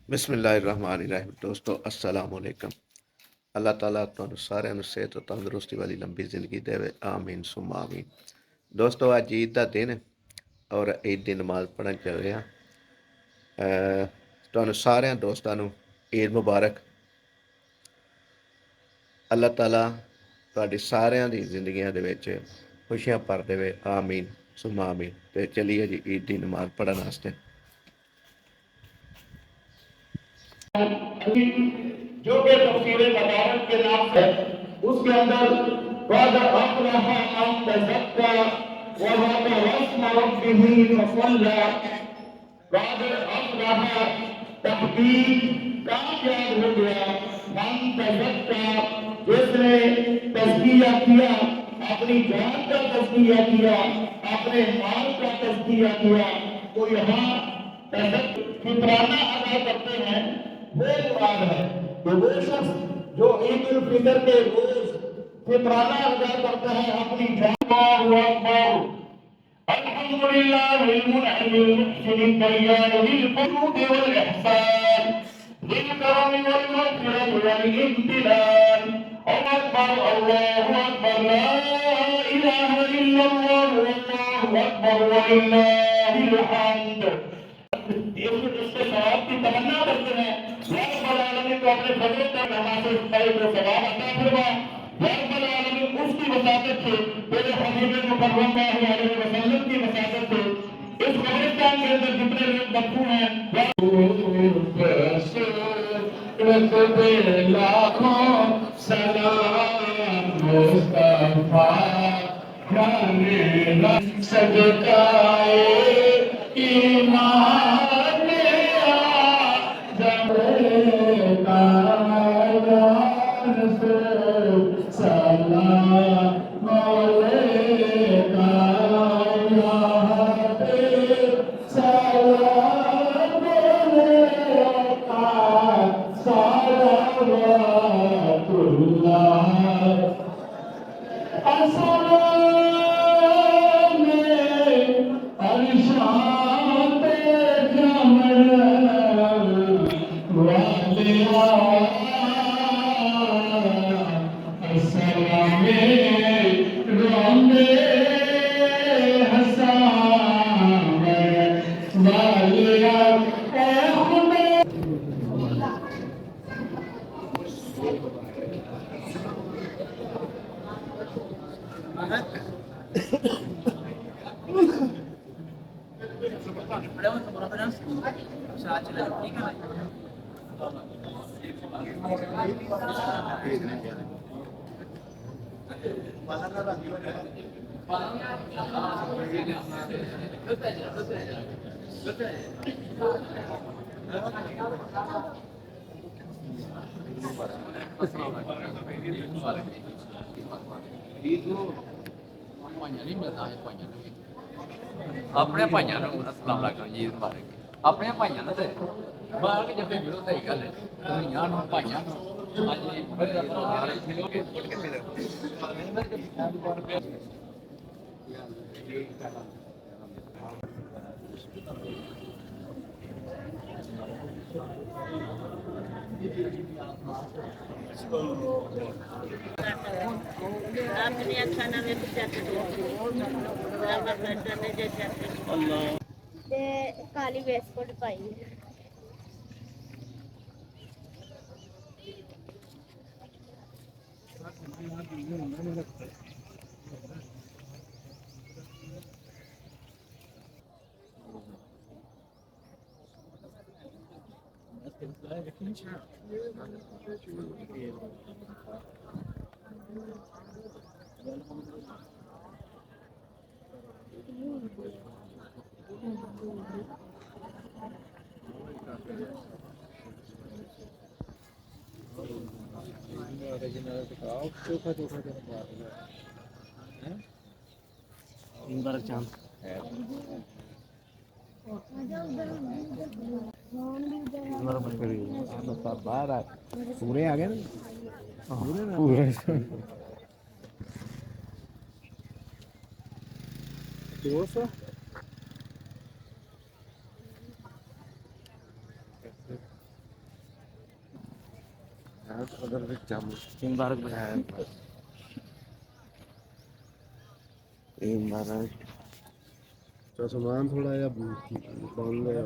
بسم اللہ الرحمن الرحیم دوستو السلام علیکم۔ اللہ تعالیٰ تمہیں سارے صحت و تندرستی والی لمبی زندگی دے آمین ثم آمین۔ دوستو آج عید دا دن ہے اور عید دی نماز پڑھن چل رہے ہیں۔ تمہیں سارے دوستانوں عید مبارک۔ اللہ تعالیٰ تہاڈی سارے دی زندگیاں دے وچ خوشیاں بھر دے آمین ثم آمین۔ تے چلیے جی عید دی نماز پڑھن واسطے۔ جو کہ تفسیر مبارک کے نام ہے اس کے اندر قد افلح من تزکا وذکر اسم ربہ فصلی۔ قد افلح تحقیق کامیاب ہو گیا من تزکا جس نے تزکیہ کیا، اپنی جان کا تزکیہ کیا، اپنے مال کا تزکیہ کیا۔ تو یہاں فطرانہ ادا کرتے ہیں وہ مراد ہے کہ وہ شخص جو عید الفطر کے روز فطرانہ ادا کرتا ہے اپنی جان۔ اللہ اکبر الحمدللہ المنعم المحسن الدیان بالفضل والاحسان بالکرم والمغفرة والامتنان۔ اللہ اکبر لا الہ الا اللہ واللہ اکبر وللہ الحمد۔ اس کے ثواب کی تمنا کرتے ہیں یا رب العالمین کو اپنے فضل کا نماز خیر کو ثواب عطا فرما۔ یا رب العالمین اس کی وساطت سے تیرے حبیب مکرم صلی اللہ علیہ وسلم کی وساطت سے اس قبرستان کے اندر جتنے لوگ مدفون ہیں لاکھوں سلام مصطفیٰ صدقائے ایمان سلام علیکہ یا حبیب سلام علیکہ صلوات اللہ السلام الشام جمل والیا السلام رمے حسام والیا اپنے بھائیوں کو السلام علیکم جی مبارک اپنے بھائیوں نے تے مار کے جب ملو صحیح گل ہے دنیا نو بھائیوں نو اج بڑے سارے ملو کے اٹھ کے پھر اپنی اکھاں نال ویکھ چیک تے کالی ویسکوٹ پائی باہر پورے آ گئے نا پورے अदर विच जाम मुबारक भाई। महाराज तो सामान थोड़ा या बन गया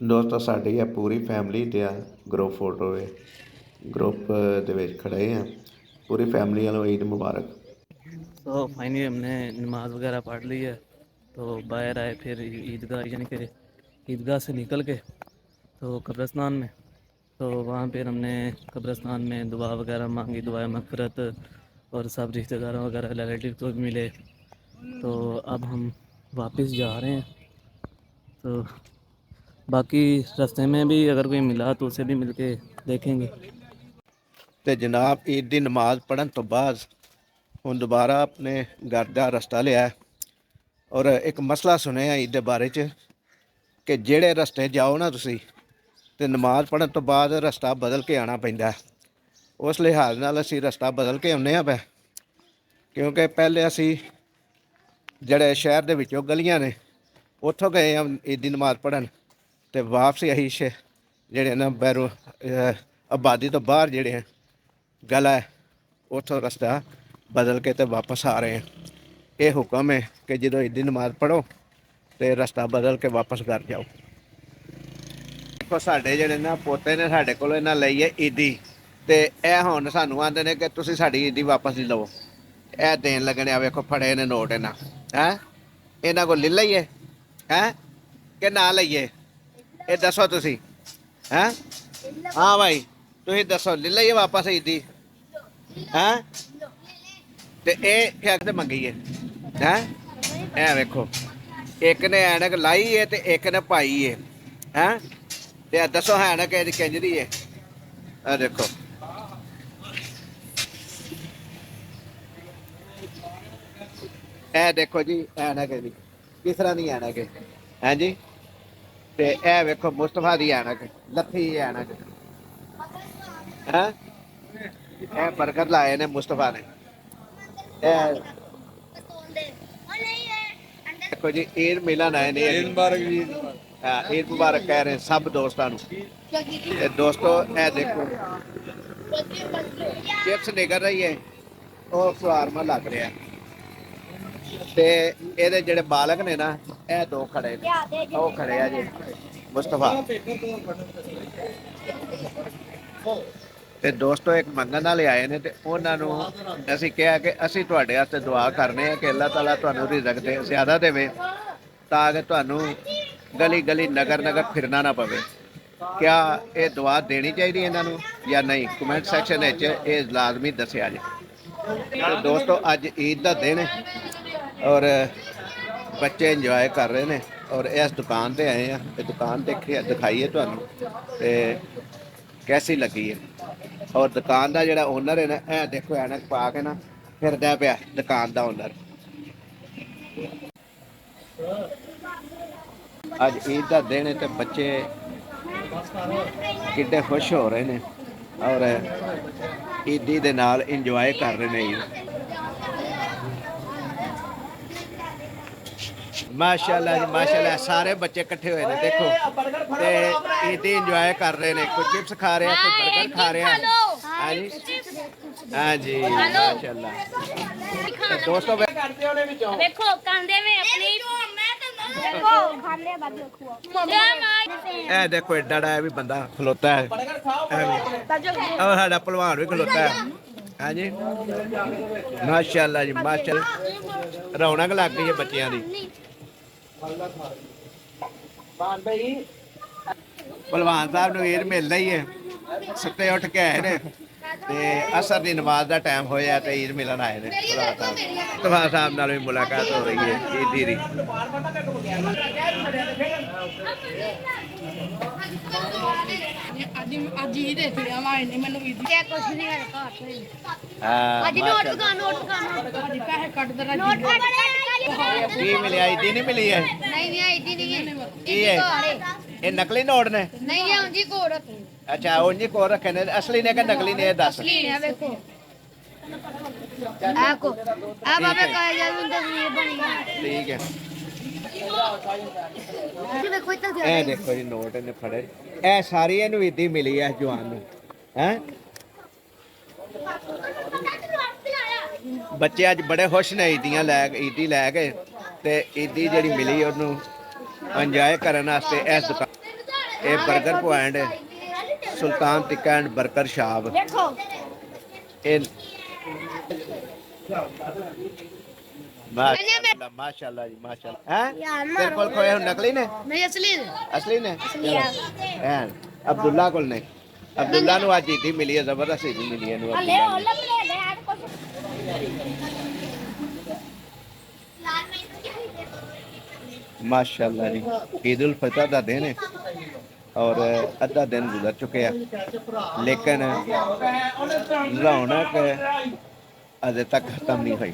ਦੋਸਤੋ ਸਾਡੀ ਆ ਪੂਰੀ ਫੈਮਿਲੀ ਤੇ ਆ ਗਰੁੱਪ ਫੋਟੋ ਹੈ ਗਰੁੱਪ ਦੇ ਵਿੱਚ ਖੜੇ ਆ पूरी फैमिली वालों ईद मुबारक। तो फाइनली हमने नमाज़ वगैरह पढ़ ली है, तो बाहर आए फिर ईदगाह, यानी कि ईदगाह से निकल के तो कब्रिस्तान में, तो वहाँ पर हमने कब्रिस्तान में दुआ वगैरह मांगी, दुआ मग़फ़िरत, और सब रिश्तेदारों वगैरह रिलेटिव को भी मिले। तो अब हम वापस जा रहे हैं, तो बाकी रास्ते में भी अगर कोई मिला तो उसे भी मिल के देखेंगे। ਤੇ ਜਨਾਬ ਈਦ ਦੀ ਨਮਾਜ਼ ਪੜ੍ਹਨ ਤੋਂ ਬਾਅਦ ਹੁਣ ਦੁਬਾਰਾ ਆਪਣੇ ਘਰ ਦਾ ਰਸਤਾ ਲਿਆ ਔਰ ਇੱਕ ਮਸਲਾ ਸੁਣਿਆ ਈਦ ਦੇ ਬਾਰੇ 'ਚ ਕਿ ਜਿਹੜੇ ਰਸਤੇ ਜਾਓ ਨਾ ਤੁਸੀਂ ਤੇ ਨਮਾਜ਼ ਪੜ੍ਹਨ ਤੋਂ ਬਾਅਦ ਰਸਤਾ ਬਦਲ ਕੇ ਆਉਣਾ ਪੈਂਦਾ। ਉਸ ਲਿਹਾਜ਼ ਨਾਲ ਅਸੀਂ ਰਸਤਾ ਬਦਲ ਕੇ ਆਉਂਦੇ ਹਾਂ ਕਿਉਂਕਿ ਪਹਿਲੇ ਅਸੀਂ ਜਿਹੜੇ ਸ਼ਹਿਰ ਦੇ ਵਿੱਚੋਂ ਗਲੀਆਂ ਨੇ ਉੱਥੋਂ ਗਏ ਹਾਂ ਈਦ ਦੀ ਨਮਾਜ਼ ਪੜ੍ਹਨ ਤੇ ਵਾਪਸੀ ਅਸੀਂ ਜਿਹੜੇ ਨਾ ਬੈਰੋ ਆਬਾਦੀ ਤੋਂ ਬਾਹਰ ਜਿਹੜੇ ਹੈ गला है उतो रस्ता बदल के तो वापस आ रहे हैं। ये हुक्म है कि जो ईदी नमाज पढ़ो तो रस्ता बदल के वापस घर जाओ। देखो साढ़े जोड़े ना पोते ने साढ़े को ली है ईदी तो यह हुण सानू आंदे ने कि तुसीं साडी ईदी वापस नहीं लवो। यह देन लगने वेखो फड़े ने नोट इन्हां है इन्हां को ले लईए हैं कि ना लईए ये दसो तुसीं हैं। हाँ भाई तुसीं दसो ले लईए वापस ईदी हैं ते क्या मंगी है हैं। ऐ वेखो एक ने ऐनक लाई है ते एक ने पाई है हैं ते दसो ऐनक कंजरी है। आ देखो ऐ देखो जी ऐनक दी किस तरह दी ऐनक है हैं जी। ते ऐ वेखो मुस्तफा दी ऐनक लत्थी ऐनक हैं। ਇਹ ਬਰਕਤ ਲਾਏ ਨੇ ਮੁਸਤਫਾ ਨੇ। ਇਹ ਦੇਖੋ ਜੀ ਈਦ ਮਿਲਨ ਆਏ ਨੇ। ਈਦ ਮੁਬਾਰਕ ਜੀ। ਹਾਂ ਈਦ ਮੁਬਾਰਕ ਕਹਿ ਰਹੇ ਸਭ ਦੋਸਤਾਂ ਨੂੰ। ਤੇ ਦੋਸਤੋ ਇਹ ਦੇਖੋ ਚਿਪਸ ਨਿਕਲ ਰਹੀ ਹੈ ਉਹ ਫੁਆਰਮਾ ਲੱਗ ਰਿਹਾ ਤੇ ਇਹਦੇ ਜਿਹੜੇ ਬਾਲਕ ਨੇ ਨਾ ਇਹ ਦੋ ਖੜੇ ਨੇ ਉਹ ਖੜੇ ਆ ਜੀ ਮੁਸਤਫਾ। ਤੇ ਦੋਸਤੋ ਇੱਕ ਮੰਗਣ ਵਾਲੇ ਆਏ ਨੇ ਤੇ ਉਹਨਾਂ ਨੂੰ ਅਸੀਂ ਕਿਹਾ ਕਿ ਅਸੀਂ ਤੁਹਾਡੇ ਵਾਸਤੇ ਦੁਆ ਕਰਨੇ ਆ ਕਿ ਅੱਲਾਹ ਤਾਲਾ ਤੁਹਾਨੂੰ ਰਿਜ਼ਕ ਦੇ ਜ਼ਿਆਦਾ ਦੇਵੇ ਤਾਂ ਕਿ ਤੁਹਾਨੂੰ ਗਲੀ ਗਲੀ ਨਗਰ ਨਗਰ ਫਿਰਨਾ ਨਾ ਪਵੇ। ਕਿਆ ਇਹ ਦੁਆ ਦੇਣੀ ਚਾਹੀਦੀ ਇਹਨਾਂ ਨੂੰ ਜਾਂ ਨਹੀਂ ਕਮੈਂਟ ਸੈਕਸ਼ਨ ਵਿੱਚ ਇਹ ਲਾਜ਼ਮੀ ਦੱਸਿਆ ਜੀ। ਤੇ ਦੋਸਤੋ ਅੱਜ ਈਦ ਦਾ ਦਿਨ ਹੈ ਔਰ ਬੱਚੇ ਇੰਜੋਏ ਕਰ ਰਹੇ ਨੇ ਔਰ ਇਸ ਦੁਕਾਨ ਤੇ ਆਏ ਆ ਇਹ ਦੁਕਾਨ ਦਿਖਾਈਏ ਤੁਹਾਨੂੰ ਤੇ कैसी लगी है। और दुकान का जोड़ा ओनर है ना यह देखो ऐनक पा के ना फिरदा पिया दुकान का ओनर। अज ईद का दिन है तो बच्चे कितने खुश हो रहे हैं और ईदी दे नाल इंजॉय कर रहे हैं। माशाल्लाह जी माशाल्लाह सारे बच्चे इकट्ठे हुए हैं देखो ते ईदी इंजॉय कर रहे हैं। कोई चिप्स खा रहे हैं कोई बर्गर खा रहे हैं। हाँ जी हाँ जी माशाल्लाह। दोस्तों देखो कांदे में अपनी देखो खाने बाद ए देखो एडा भी बंदा खलोता है और साडा पहलवान भी खलोता है। हाँ जी माशाल्लाह जी माशाल्लाह रौनक लग गई है बच्चियां दी। भलवान साहब ने ईद मिलना ही है सुते उठ के आए ने ते असर की नमाज का टाइम होया ते ईद मिलन आए ने। भलवान साहब नाल भी मुलाकात हो रही है ईदी दी। ਅੱਜ ਹੀ ਦੇ ਫਿਰਿਆ ਵਾ ਇਹਨੇ ਮੈਨੂੰ ਵੀ क्या कुछ नहीं है घाट में हाँ, आज नोट दुकान ਅੱਜ ਪੈਸੇ ਕੱਢ ਦੇਣਾ नोट की मिली ईदी नहीं मिली है नहीं नहीं इतनी नहीं है की है ये नकली नोट ने। नहीं है उनकी को रखी अच्छा उन्हीं को रखे ने असली ने कि नकली ने दस। है देखो आपको अब हमें कहा जाए तस्वीर बनी है। ठीक है ਜੀ ਵੇਖੋ ਇੱਥੇ ਇਹ ਦੇਖੋ ਜੀ ਨੋਟ ਇਹਨੇ ਫੜੇ ਇਹ ਸਾਰੀ ਇਹਨੂੰ ਇੱਦੀ ਮਿਲੀ ਹੈ ਜਵਾਨ ਨੂੰ ਹੈ ਬੱਚੇ ਅੱਜ ਬੜੇ ਖੁਸ਼ ਨੇ ਈਦੀਆਂ ਈਦੀ ਲੈ ਕੇ ਤੇ ਈਦੀ ਜਿਹੜੀ ਮਿਲੀ ਉਹਨੂੰ ਇੰਜੋਏ ਕਰਨ ਵਾਸਤੇ ਇਸ ਦੁਕਾਨ ਇਹ 버ਗਰ point Sultan tikka and 버ਗਰ shop ਦੇਖੋ ਇਹ ਮਾਸ਼ਾਅੱਲਾ ਮਾਸ਼ਾਅੱਲਾ ਜੀ ਮਾਸ਼ਾਅੱਲਾ ਹੈ ਤੇਰੇ ਕੋਲ ਕੋਈ ਨਕਲੀ ਨੇ ਨਹੀਂ ਅਸਲੀ ਅਸਲੀ ਨੇ ਹੈ ਅਬਦੁੱਲਾ ਕੋਲ ਨੇ ਅਬਦੁੱਲਾ ਨੂੰ ਅੱਜ ਈਦੀ ਮਿਲੀ ਹੈ ਜ਼ਬਰਦਸਤ ਈਦੀ ਮਿਲੀ ਹੈ ਇਹਨੂੰ ਅਬਦੁੱਲਾ ਨੂੰ। माशाल्लाह जी ईद उल फितर का दिन है और अद्धा दिन गुजर चुके हैं लेकिन रौनक अजे तक खत्म नहीं हुई।